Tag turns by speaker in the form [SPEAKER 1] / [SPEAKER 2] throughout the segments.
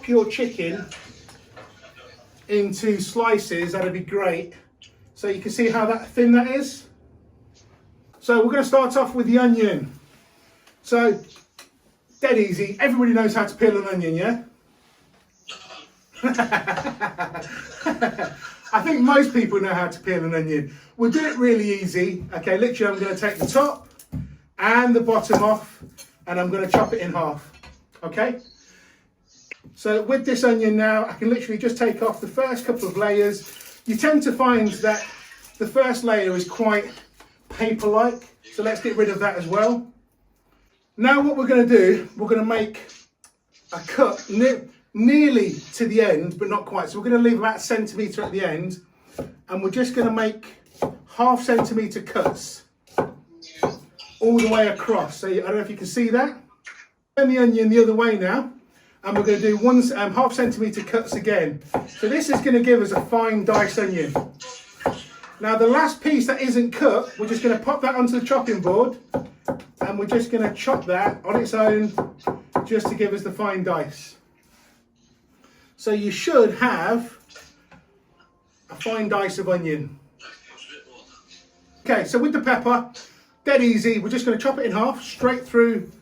[SPEAKER 1] chop your chicken into slices, that'd be great. So you can see how thin that is. So we're going to start off with the onion. So, dead easy. Everybody knows how to peel an onion, yeah? I think most people know how to peel an onion. We'll do it really easy. Okay, literally I'm going to take the top and the bottom off and I'm going to chop it in half. Okay? So with this onion now, I can literally just take off the first couple of layers. You tend to find that the first layer is quite paper-like, so let's get rid of that as well. Now what we're going to do, we're going to make a cut nearly to the end, but not quite. So we're going to leave about a centimetre at the end, and we're just going to make 1/2 centimetre cuts all the way across. So I don't know if you can see that. Turn the onion the other way now, and we're going to do 1/2 centimetre cuts again. So this is going to give us a fine diced onion. Now the last piece that isn't cut, we're just going to pop that onto the chopping board, and we're just going to chop that on its own just to give us the fine dice. So you should have a fine dice of onion. Okay, so with the pepper, dead easy, we're just going to chop it in half, straight through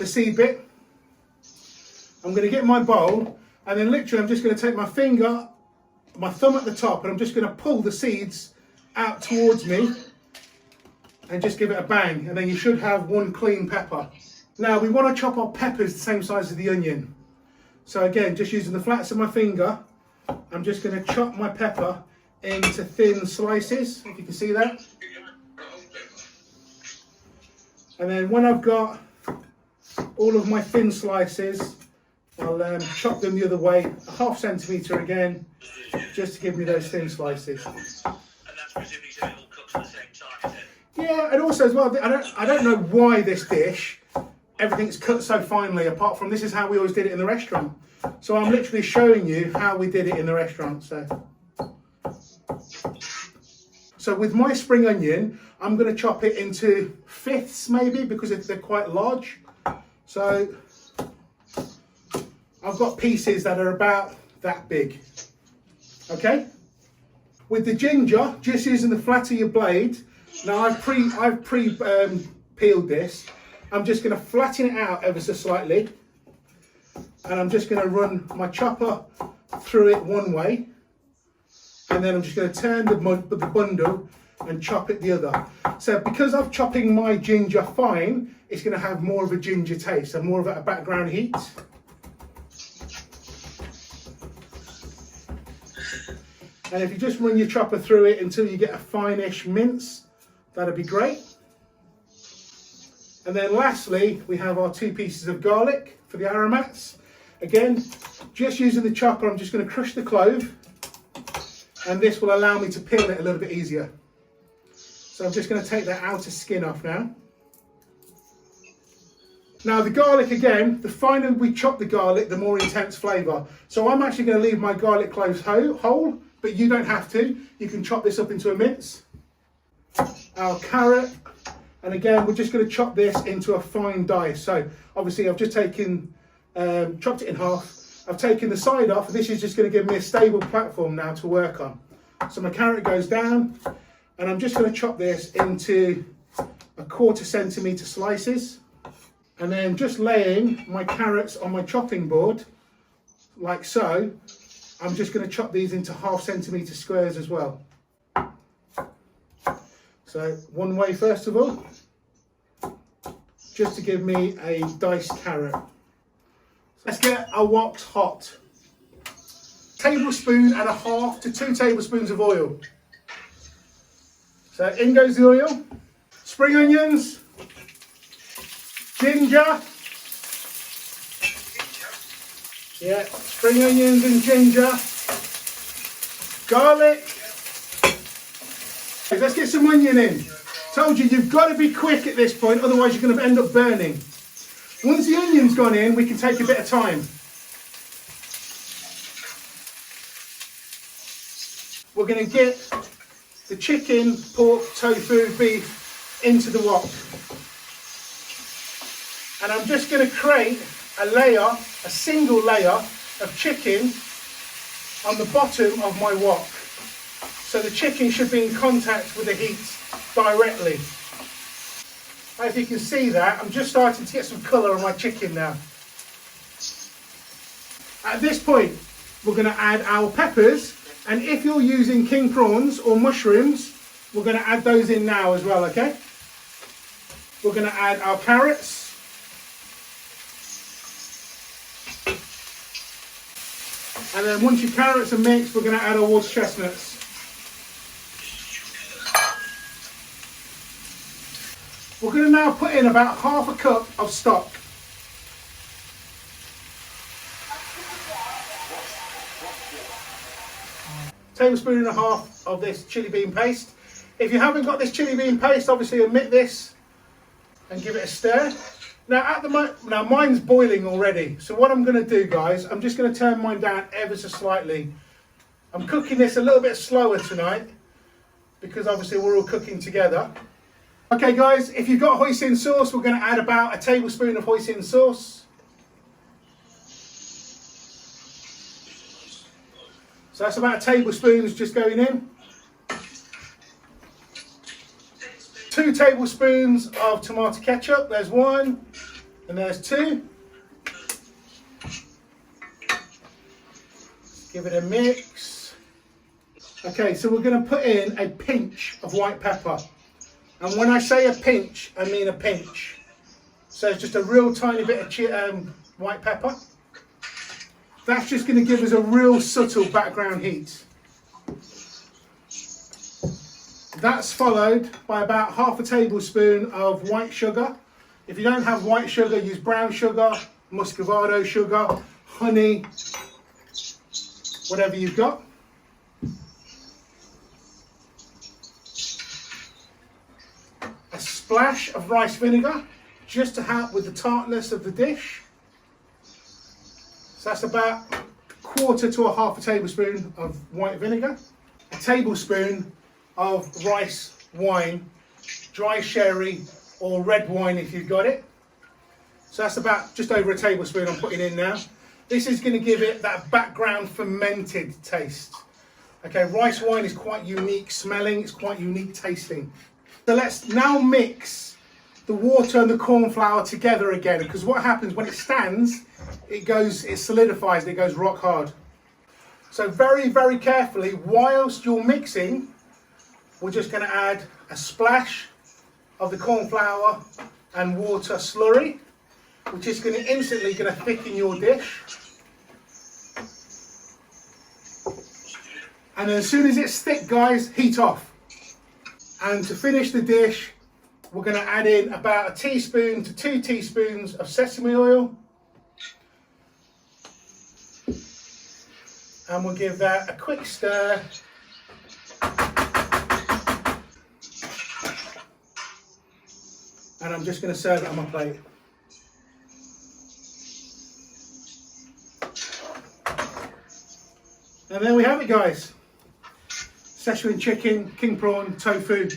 [SPEAKER 1] the seed bit. I'm going to get my bowl, and then literally I'm just going to take my finger, my thumb at the top, and I'm just going to pull the seeds out towards me and just give it a bang, and then you should have one clean pepper. Now we want to chop our peppers the same size as the onion. So again, just using the flats of my finger, I'm just going to chop my pepper into thin slices, if you can see that. And then when I've got all of my thin slices, I'll chop them the other way, 1/2 centimetre again, just to give me those thin slices.
[SPEAKER 2] And that's presumably so it all cooks at the same time, is it?
[SPEAKER 1] Yeah, and also as well, I don't know why this dish, everything's cut so finely, apart from this is how we always did it in the restaurant. So I'm literally showing you how we did it in the restaurant. So with my spring onion, I'm going to chop it into fifths maybe, because they're quite large. So I've got pieces that are about that big. Okay? With the ginger, just using the flat of your blade. Now I've peeled this. I'm just going to flatten it out ever so slightly, and I'm just going to run my chopper through it one way, and then I'm just going to turn the bundle and chop it the other. So because I'm chopping my ginger fine, it's going to have more of a ginger taste and more of a background heat. And if you just run your chopper through it until you get a fine-ish mince, that'd be great. And then lastly, we have our 2 pieces of garlic for the aromats. Again, just using the chopper, I'm just going to crush the clove, and this will allow me to peel it a little bit easier. So I'm just going to take that outer skin off now. Now the garlic, again, the finer we chop the garlic, the more intense flavour. So I'm actually going to leave my garlic cloves whole, but you don't have to. You can chop this up into a mince. Our carrot, and again, we're just going to chop this into a fine dice. So obviously I've just taken, chopped it in half. I've taken the side off. This is just going to give me a stable platform now to work on. So my carrot goes down, and I'm just going to chop this into 1/4 centimetre slices. And then just laying my carrots on my chopping board, like so, I'm just going to chop these into 1/2 centimetre squares as well. So one way first of all, just to give me a diced carrot. Let's get our woks hot. 1.5 to 2 tablespoons of oil. So in goes the oil, spring onions, ginger. Yeah, spring onions and ginger, garlic. Let's get some onion in. Told you, you've got to be quick at this point, otherwise you're going to end up burning. Once the onion's gone in, we can take a bit of time. We're going to get the chicken, pork, tofu, beef into the wok. And I'm just going to create a layer, a single layer of chicken on the bottom of my wok. So the chicken should be in contact with the heat directly. As you can see that, I'm just starting to get some colour on my chicken now. At this point, we're going to add our peppers, and if you're using king prawns or mushrooms, we're going to add those in now as well, okay? We're going to add our carrots. And then once your carrots are mixed, we're going to add our water chestnuts. We're going to now put in about half a cup of stock. Tablespoon and a half of this chili bean paste. If you haven't got this chili bean paste, obviously omit this and give it a stir. Now now mine's boiling already. So what I'm going to do, guys, I'm just going to turn mine down ever so slightly. I'm cooking this a little bit slower tonight because obviously we're all cooking together. Okay, guys, if you've got hoisin sauce, we're going to add about a tablespoon of hoisin sauce. So that's about a tablespoon just going in. 2 tablespoons of tomato ketchup. There's 1 and there's 2. Give it a mix. Okay, so we're going to put in a pinch of white pepper. And when I say a pinch, I mean a pinch. So it's just a real tiny bit of white pepper. That's just going to give us a real subtle background heat. That's followed by about half a tablespoon of white sugar. If you don't have white sugar, use brown sugar, muscovado sugar, honey, whatever you've got. A splash of rice vinegar, just to help with the tartness of the dish. So that's about a quarter to a half a tablespoon of white vinegar. A tablespoon of rice wine, dry sherry or red wine if you've got it. So that's about just over a tablespoon I'm putting in now. This is going to give it that background fermented taste. Okay, rice wine is quite unique smelling, it's quite unique tasting. So let's now mix the water and the corn flour together again, because what happens when it stands, it solidifies, it goes rock hard. So very, very carefully, whilst you're mixing, we're just going to add a splash of the corn flour and water slurry, which is going to instantly thicken your dish. And then as soon as it's thick, guys, heat off. And to finish the dish, we're going to add in about 1 teaspoon to 2 teaspoons of sesame oil. And we'll give that a quick stir. And I'm just going to serve it on my plate. And there we have it, guys. Szechuan chicken, king prawn, tofu,